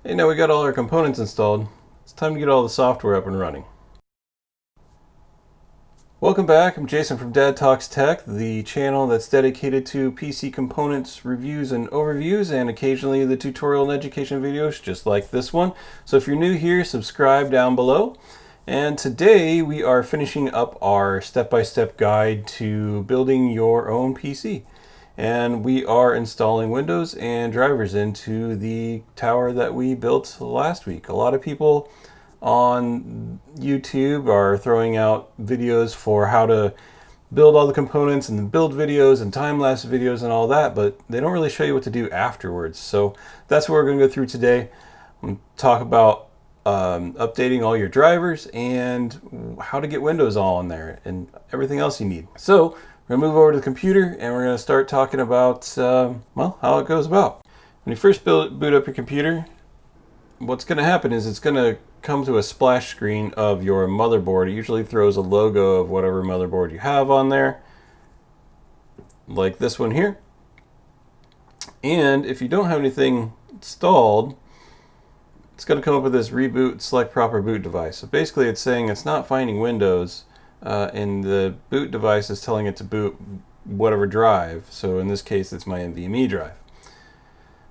Hey, now we got all our components installed. It's time to get all the software up and running. Welcome back. I'm Jason from Dad Talks Tech, the channel that's dedicated to PC components reviews and overviews, and occasionally the tutorial and education videos just like this one. So if you're new here, subscribe down below. And today we are finishing up our step-by-step guide to building your own PC. And we are installing Windows and drivers into the tower that we built last week. A lot of people on YouTube are throwing out videos for how to build all the components and build videos and time-lapse videos and all that, but they don't really show you what to do afterwards. So that's what we're going to go through today. I'm going to talk about updating all your drivers and how to get Windows all in there and everything else you need. So we're going to move over to the computer and we're going to start talking about, well, how it goes about. When you first boot up your computer, what's going to happen is it's going to come to a splash screen of your motherboard. It usually throws a logo of whatever motherboard you have on there, like this one here. And if you don't have anything installed, it's going to come up with this reboot select proper boot device. So basically it's saying it's not finding Windows, and the boot device is telling it to boot whatever drive. So in this case it's my NVMe drive.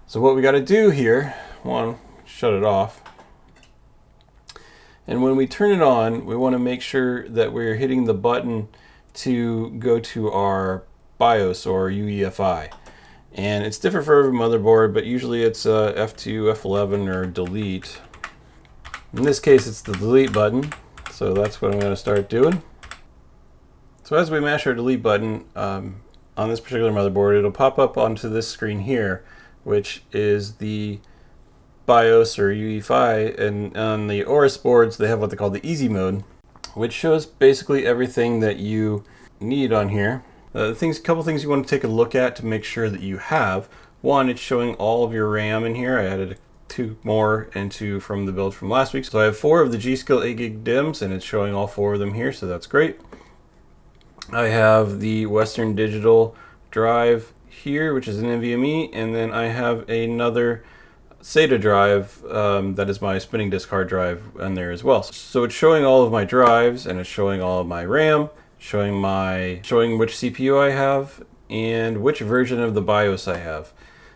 So what we got to do here, one, shut it off. And when we turn it on, we want to make sure that we're hitting the button to go to our BIOS or UEFI. And it's different for every motherboard, but usually it's F2, F11, or delete. In this case, it's the delete button. So that's what I'm going to start doing. So as we mash our delete button on this particular motherboard, it'll pop up onto this screen here, which is the BIOS or UEFI, and on the Aorus boards they have what they call the easy mode, which shows basically everything that you need on here. Couple things you want to take a look at to make sure that you have. One, it's showing all of your RAM in here. I added 2 more from the build from last week. So I have 4 of the G.Skill 8GB DIMMs and it's showing all 4 of them here, so that's great. I have the Western Digital drive here, which is an NVMe, and then I have another SATA drive that is my spinning disk hard drive on there as well. So it's showing all of my drives and it's showing all of my RAM, showing which CPU I have and which version of the BIOS I have.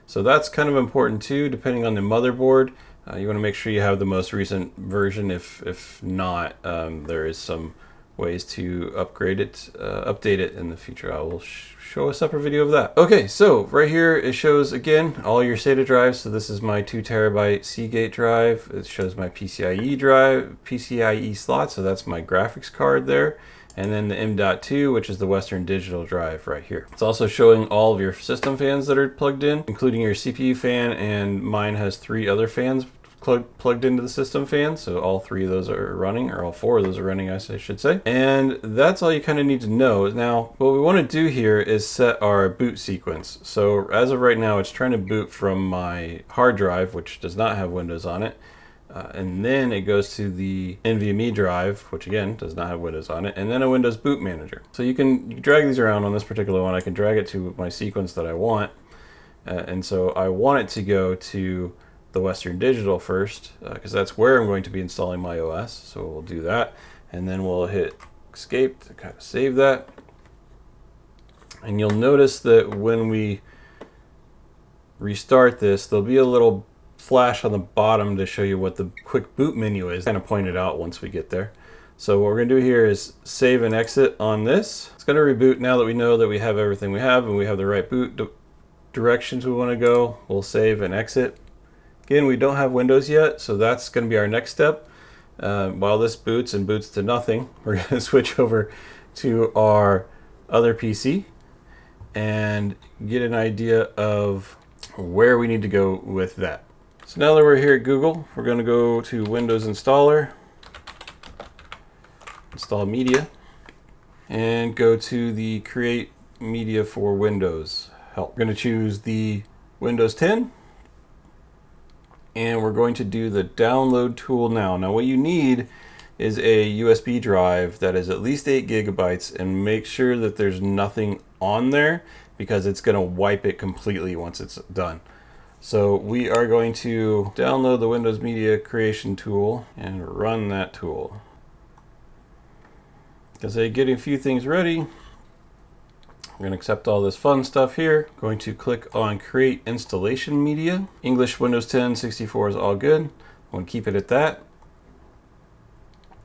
So that's kind of important too, depending on the motherboard. You want to make sure you have the most recent version. If not, there is some ways to upgrade it, update it in the future. I will show a separate video of that. Okay, so right here it shows again all your SATA drives. So this is my 2 terabyte Seagate drive. It shows my PCIe slot, so that's my graphics card there. And then the M.2, which is the Western Digital drive right here. It's also showing all of your system fans that are plugged in, including your CPU fan, and mine has 3 other fans plugged into the system fan, so all 3 of those are running, or all 4 of those are running, I should say. And that's all you kind of need to know. Now, what we want to do here is set our boot sequence. So as of right now, it's trying to boot from my hard drive, which does not have Windows on it. And then it goes to the NVMe drive, which again does not have Windows on it, and then a Windows Boot Manager. So you can drag these around. On this particular one, I can drag it to my sequence that I want. And so I want it to go to the Western Digital first, because that's where I'm going to be installing my OS. So we'll do that, and then we'll hit escape to kind of save that. And you'll notice that when we restart this, there'll be a little flash on the bottom to show you what the quick boot menu is. Kind of point it out once we get there. So what we're going to do here is save and exit on this. It's going to reboot now that we know that we have everything we have and we have the right boot directions we want to go. We'll save and exit. Again, we don't have Windows yet, so that's going to be our next step. While this boots and boots to nothing, we're going to switch over to our other PC and get an idea of where we need to go with that. So now that we're here at Google, we're going to go to Windows Installer, Install Media, and go to the Create Media for Windows help. We're going to choose the Windows 10, and we're going to do the download tool now. Now what you need is a USB drive that is at least 8 gigabytes, and make sure that there's nothing on there because it's going to wipe it completely once it's done. So we are going to download the Windows Media Creation tool and run that tool. As I get a few things ready, we're going to accept all this fun stuff here. Going to click on Create Installation Media. English, Windows 10, 64 is all good. I'm going to keep it at that.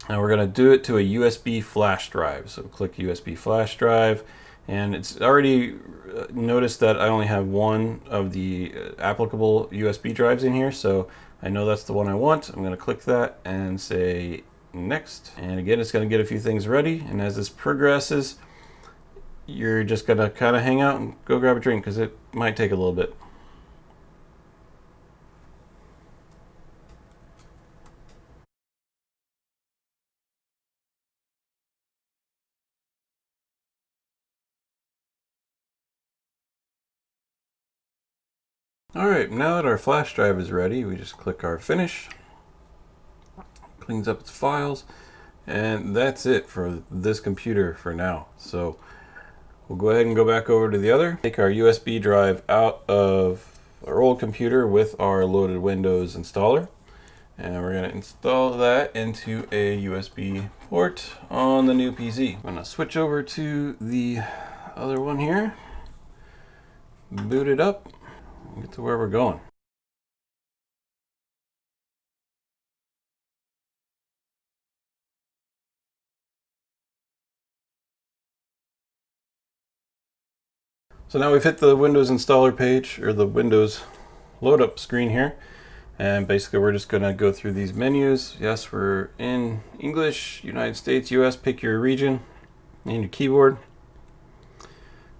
And we're going to do it to a USB flash drive. So click USB flash drive. And it's already noticed that I only have one of the applicable USB drives in here. So I know that's the one I want. I'm going to click that and say next. And again, it's going to get a few things ready. And as this progresses, you're just gonna kind of hang out and go grab a drink because it might take a little bit. All right, now that our flash drive is ready, we just click our finish, cleans up its files, and that's it for this computer for now. So we'll go ahead and go back over to the other. Take our USB drive out of our old computer with our loaded Windows installer. And we're going to install that into a USB port on the new PC. I'm going to switch over to the other one here, boot it up, and get to where we're going. So now we've hit the Windows installer page, or the Windows load up screen here. And basically we're just going to go through these menus. Yes, we're in English, United States, US, pick your region and your keyboard.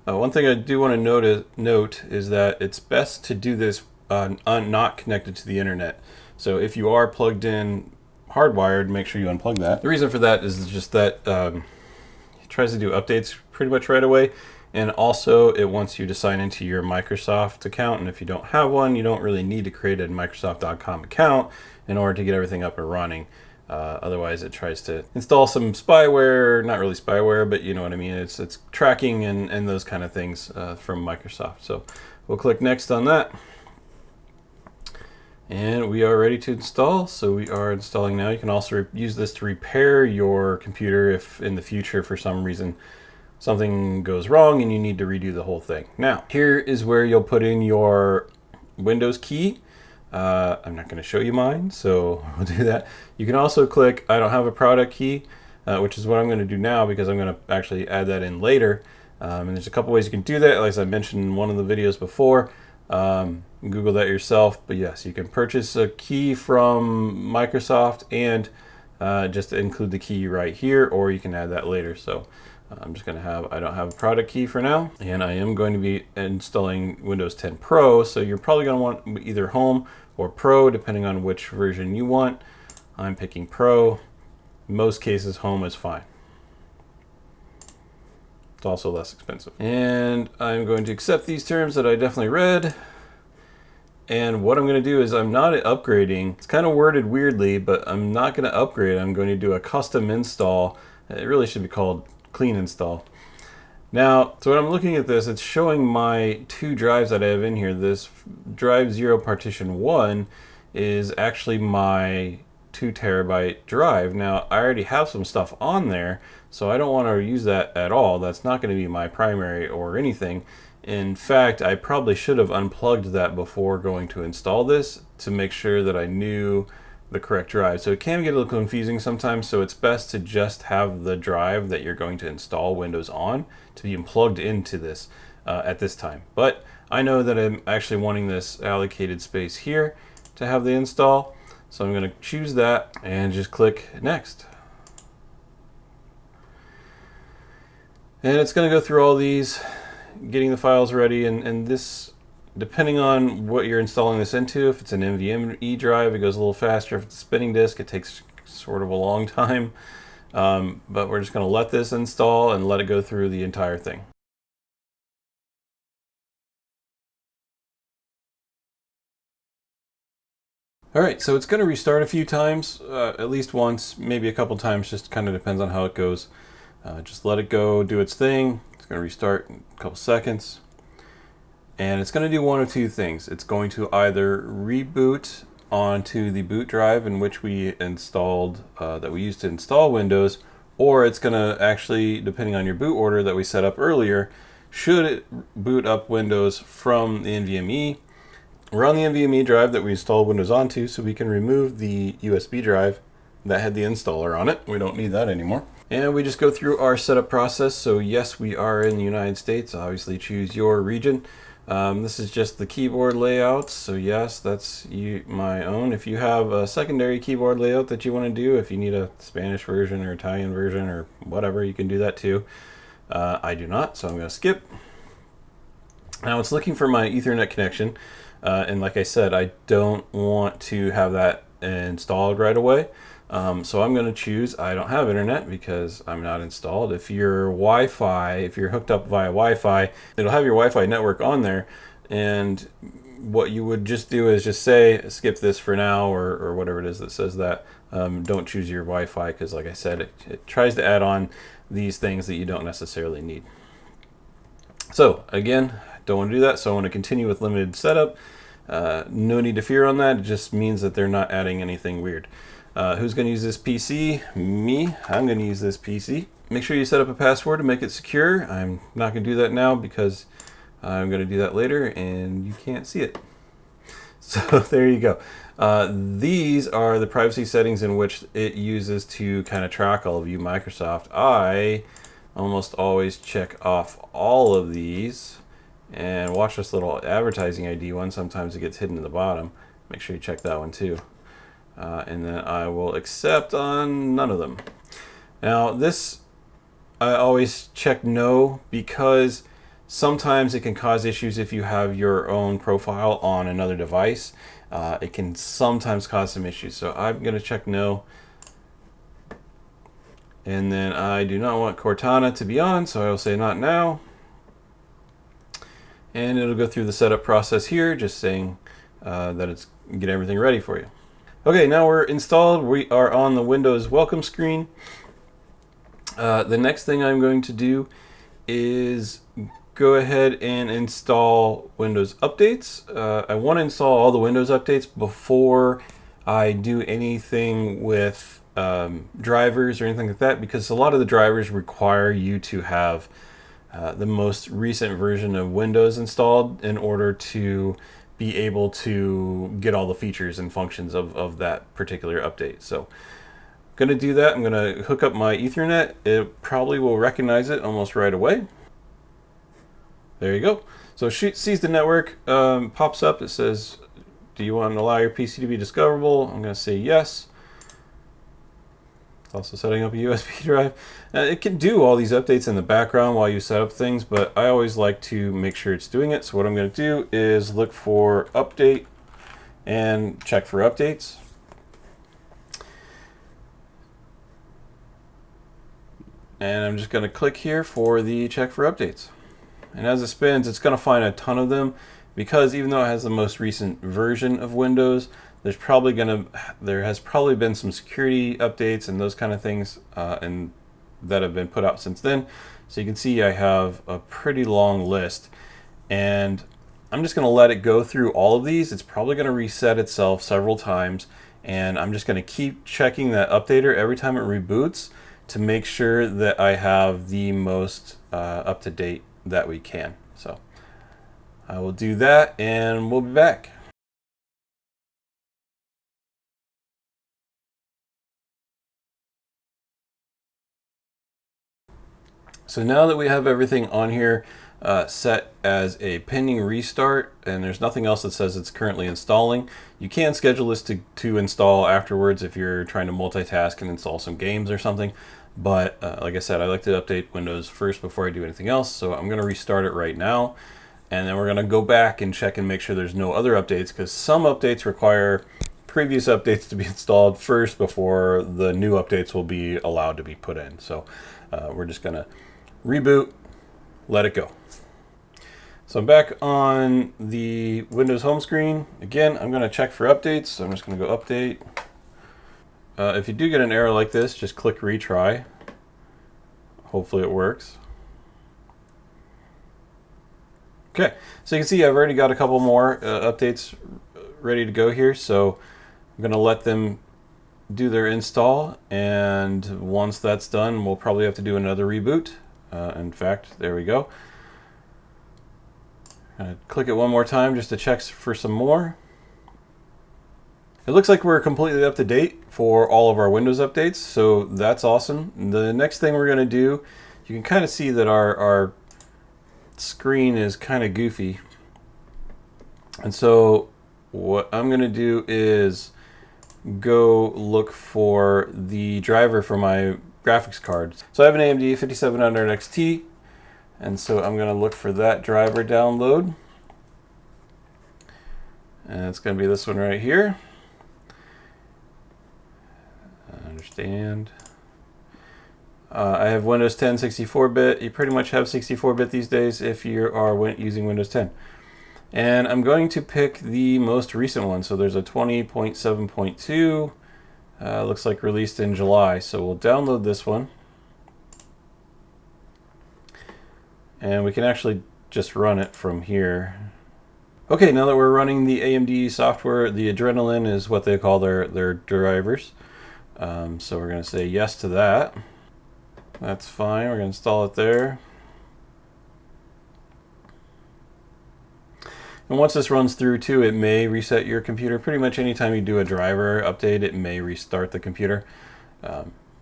One thing I do want to note is that it's best to do this not connected to the internet. So if you are plugged in hardwired, make sure you unplug that. The reason for that is just that it tries to do updates pretty much right away. And also it wants you to sign into your Microsoft account. And if you don't have one, you don't really need to create a Microsoft.com account in order to get everything up and running. Otherwise it tries to install some spyware, not really spyware, but you know what I mean. It's tracking and those kind of things from Microsoft. So we'll click next on that. And we are ready to install. So we are installing now. You can also use this to repair your computer if in the future for some reason something goes wrong and you need to redo the whole thing. Now, here is where you'll put in your Windows key. I'm not going to show you mine, so we'll do that. You can also click I don't have a product key, which is what I'm going to do now because I'm going to actually add that in later. And there's a couple ways you can do that, like I mentioned in one of the videos before. Google that yourself, but yes, you can purchase a key from Microsoft and just include the key right here, or you can add that later. So I'm just going to have, I don't have a product key for now, and I am going to be installing Windows 10 Pro, so you're probably going to want either Home or Pro, depending on which version you want. I'm picking Pro. In most cases, Home is fine. It's also less expensive. And I'm going to accept these terms that I definitely read. And what I'm going to do is I'm not upgrading. It's kind of worded weirdly, but I'm not going to upgrade. I'm going to do a custom install. It really should be called clean install. Now, so when I'm looking at this, it's showing my two drives that I have in here. This drive 0 partition 1 is actually my 2 terabyte drive. Now, I already have some stuff on there, so I don't want to use that at all. That's not going to be my primary or anything. In fact, I probably should have unplugged that before going to install this to make sure that I knew the correct drive. So it can get a little confusing sometimes, so it's best to just have the drive that you're going to install Windows on to be plugged into this at this time. But I know that I'm actually wanting this allocated space here to have the install, so I'm going to choose that and just click next. And it's going to go through all these, getting the files ready, and this, depending on what you're installing this into, if it's an NVMe drive, it goes a little faster. If it's a spinning disk, it takes sort of a long time. But we're just going to let this install and let it go through the entire thing. All right, so it's going to restart a few times, at least once, maybe a couple times, just kind of depends on how it goes. Just let it go, do its thing. It's going to restart in a couple seconds. And it's going to do one of two things. It's going to either reboot onto the boot drive in which we installed, that we used to install Windows, or it's going to actually, depending on your boot order that we set up earlier, should it boot up Windows from the NVMe. We're on the NVMe drive that we installed Windows onto, so we can remove the USB drive that had the installer on it. We don't need that anymore. And we just go through our setup process. So yes, we are in the United States. Obviously choose your region. This is just the keyboard layout. So yes, that's my own. If you have a secondary keyboard layout that you want to do, if you need a Spanish version or Italian version or whatever, you can do that too. I do not, so I'm going to skip. Now it's looking for my Ethernet connection. And like I said, I don't want to have that installed right away. So I'm going to choose I don't have internet because I'm not installed. If you're Wi-Fi, if you're hooked up via Wi-Fi, it'll have your Wi-Fi network on there. And what you would just do is just say skip this for now, or whatever it is that says that. Don't choose your Wi-Fi because, like I said, it tries to add on these things that you don't necessarily need. So again, don't want to do that. So I want to continue with limited setup. No need to fear on that. It just means that they're not adding anything weird. Who's going to use this PC? Me. I'm going to use this PC. Make sure you set up a password to make it secure. I'm not going to do that now because I'm going to do that later and you can't see it. So there you go. These are the privacy settings in which it uses to kind of track all of you, Microsoft. I almost always check off all of these. And watch this little advertising ID one. Sometimes it gets hidden in the bottom. Make sure you check that one too. And then I will accept on none of them. Now this, I always check no because sometimes it can cause issues if you have your own profile on another device. It can sometimes cause some issues. So I'm going to check no. And then I do not want Cortana to be on, so I will say not now. And it'll go through the setup process here, just saying that it's get everything ready for you. Okay, now we're installed. We are on the Windows welcome screen. The next thing I'm going to do is go ahead and install Windows updates. I want to install all the Windows updates before I do anything with drivers or anything like that, because a lot of the drivers require you to have the most recent version of Windows installed in order to be able to get all the features and functions of that particular update. So I'm going to do that. I'm going to hook up my Ethernet. It probably will recognize it almost right away. There you go. So it sees the network, pops up. It says, do you want to allow your PC to be discoverable? I'm going to say yes. Also setting up a USB drive. It can do all these updates in the background while you set up things, but I always like to make sure it's doing it. So what I'm going to do is look for update and check for updates. And I'm just going to click here for the check for updates. And as it spins, it's going to find a ton of them because even though it has the most recent version of Windows, there has probably been some security updates and those kind of things and that have been put out since then. So you can see I have a pretty long list, and I'm just going to let it go through all of these. It's probably going to reset itself several times, and I'm just going to keep checking that updater every time it reboots to make sure that I have the most up to date that we can. So I will do that and we'll be back. So now that we have everything on here set as a pending restart, and there's nothing else that says it's currently installing, you can schedule this to install afterwards if you're trying to multitask and install some games or something. But like I said, I like to update Windows first before I do anything else. So I'm going to restart it right now. And then we're going to go back and check and make sure there's no other updates, because some updates require previous updates to be installed first before the new updates will be allowed to be put in. So we're just going to reboot, let it go. So I'm back on the Windows home screen. Again, I'm going to check for updates. So I'm just going to go update. If you do get an error like this, just click retry. Hopefully it works. Okay, so you can see I've already got a couple more updates ready to go here, so I'm going to let them do their install, and once that's done, we'll probably have to do another reboot. In fact, there we go. Click it one more time just to check for some more. It looks like we're completely up to date for all of our Windows updates, so that's awesome. The next thing we're going to do, you can kind of see that our screen is kind of goofy. And so what I'm going to do is go look for the driver for my graphics card. So I have an AMD 5700 XT, and so I'm going to look for that driver download. And it's going to be this one right here. Understand. I have Windows 10 64-bit. You pretty much have 64-bit these days if you are using Windows 10. And I'm going to pick the most recent one. So there's a 20.7.2. Looks like released in July. So we'll download this one. And we can actually just run it from here. Okay, now that we're running the AMD software, the Adrenalin is what they call their drivers. So we're going to say yes to that. That's fine. We're going to install it there. And once this runs through too, it may reset your computer. Pretty much anytime you do a driver update, it may restart the computer,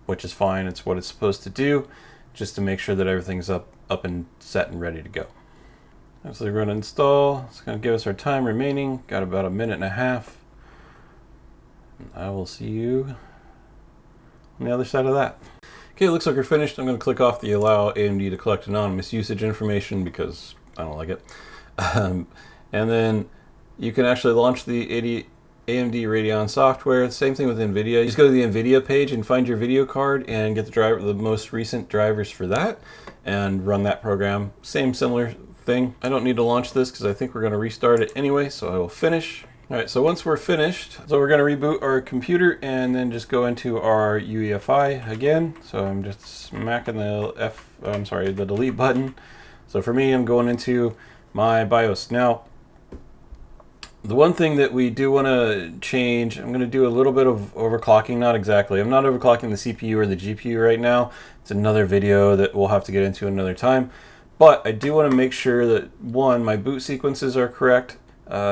which is fine. It's what it's supposed to do, just to make sure that everything's up and set and ready to go. So we're going to install. It's going to give us our time remaining. Got about a minute and a half. And I will see you on the other side of that. Okay, it looks like we're finished. I'm going to click off the allow AMD to collect anonymous usage information because I don't like it. And then you can actually launch the AMD Radeon software. Same thing with NVIDIA. You just go to the NVIDIA page and find your video card and get the most recent drivers for that and run that program. Similar thing. I don't need to launch this because I think we're going to restart it anyway, so I will finish. All right, so once we're finished, so we're going to reboot our computer and then just go into our UEFI again. So I'm just smacking the delete button. So for me, I'm going into my BIOS. Now, the one thing that we do want to change, I'm going to do a little bit of overclocking, not exactly. I'm not overclocking the CPU or the GPU right now. It's another video that we'll have to get into another time. But I do want to make sure that, one, my boot sequences are correct.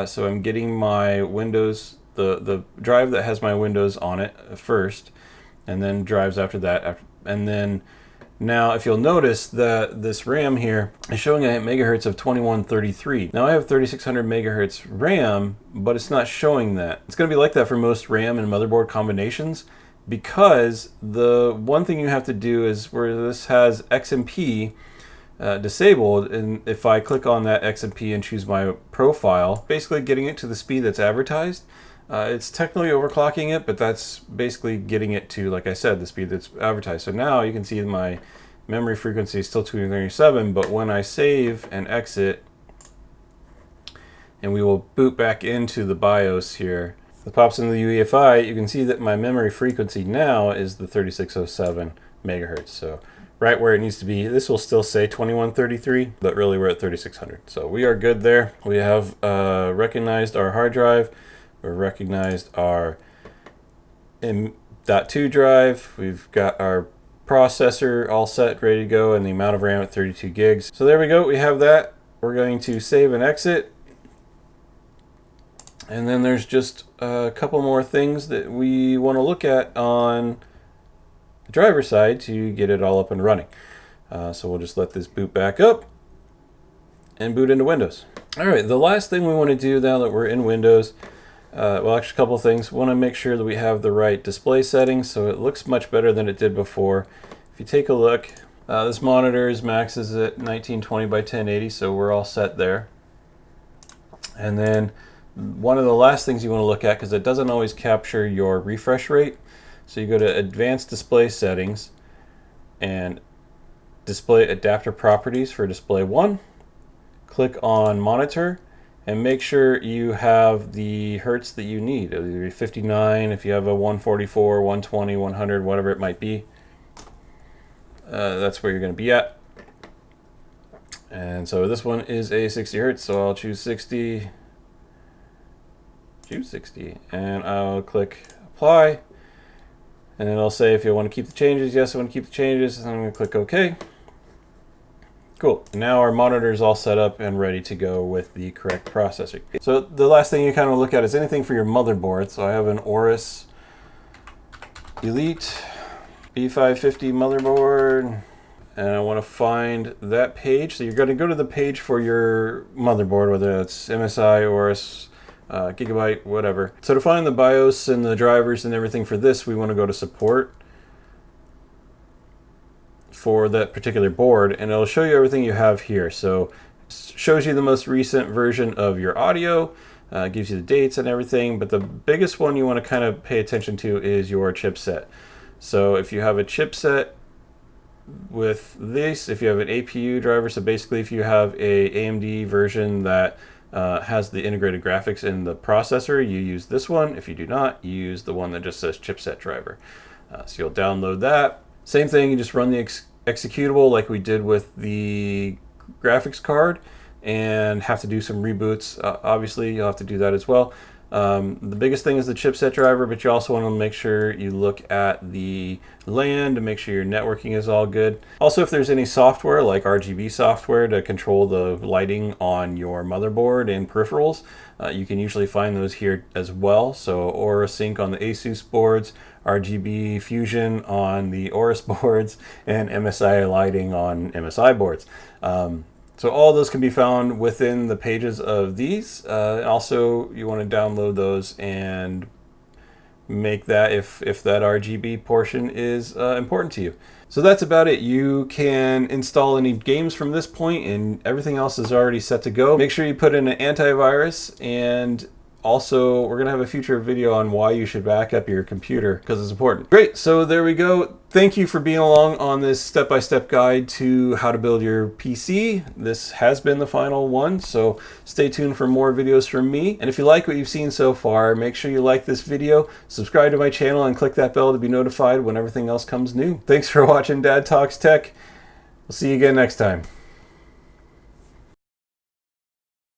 So I'm getting my Windows, the drive that has my Windows on it first, and then drives after that. And then now if you'll notice that this RAM here is showing a megahertz of 2133. Now I have 3600 megahertz RAM, but it's not showing that. It's going to be like that for most RAM and motherboard combinations, because the one thing you have to do is where this has XMP disabled, and if I click on that XMP and choose my profile, basically getting it to the speed that's advertised. It's technically overclocking it, but that's basically getting it to, like I said, the speed that's advertised. So now you can see my memory frequency is still 237, but when I save and exit, and we will boot back into the BIOS here, it pops into the UEFI, you can see that my memory frequency now is the 3607 megahertz. So right where it needs to be. This will still say 2133, but really we're at 3600. So we are good there. We have recognized our hard drive. We've recognized our M.2 drive. We've got our processor all set, ready to go, and the amount of RAM at 32 gigs. So there we go. We have that. We're going to save and exit. And then there's just a couple more things that we want to look at on driver side to get it all up and running. So we'll just let this boot back up and boot into Windows. All right, the last thing we want to do now that we're in Windows, well, actually a couple of things. We want to make sure that we have the right display settings so it looks much better than it did before. If you take a look, this monitor is maxes at 1920 by 1080, so we're all set there. And then one of the last things you want to look at, because it doesn't always capture your refresh rate, so you go to Advanced Display Settings and Display Adapter Properties for Display 1. Click on Monitor and make sure you have the hertz that you need. It'll be 59 if you have a 144, 120, 100, whatever it might be. That's where you're going to be at. And so this one is a 60 hertz, so I'll choose 60, and I'll click apply. And then I'll say if you want to keep the changes, yes, I want to keep the changes, and I'm going to click OK. Cool. Now our monitor is all set up and ready to go with the correct processor. So the last thing you kind of look at is anything for your motherboard. So I have an Aorus Elite B550 motherboard, and I want to find that page. So you're going to go to the page for your motherboard, whether it's MSI, Aorus, Gigabyte, whatever. So to find the BIOS and the drivers and everything for this, we want to go to support for that particular board, and it'll show you everything you have here. So it shows you the most recent version of your audio, gives you the dates and everything, but the biggest one you want to kind of pay attention to is your chipset. So if you have a chipset with this, if you have an APU driver, so basically if you have a AMD version that has the integrated graphics in the processor, you use this one. If you do not, you use the one that just says chipset driver. So you'll download that. Same thing, you just run the executable like we did with the graphics card, and have to do some reboots. Obviously, you'll have to do that as well. The biggest thing is the chipset driver, but you also want to make sure you look at the LAN to make sure your networking is all good. Also, if there's any software like RGB software to control the lighting on your motherboard and peripherals, you can usually find those here as well. So Aura Sync on the Asus boards, RGB Fusion on the Aorus boards, and MSI lighting on MSI boards. So all those can be found within the pages of these. Also, you want to download those and make that if that RGB portion is important to you. So that's about it. You can install any games from this point, and everything else is already set to go. Make sure you put in an antivirus, and also we're gonna have a future video on why you should back up your computer because it's important. Great, so there we go. Thank you for being along on this step-by-step guide to how to build your PC. This has been the final one, so stay tuned for more videos from me. And if you like what you've seen so far, make sure you like this video, subscribe to my channel, and click that bell to be notified when everything else comes new. Thanks for watching Dad Talks Tech. We'll see you again next time.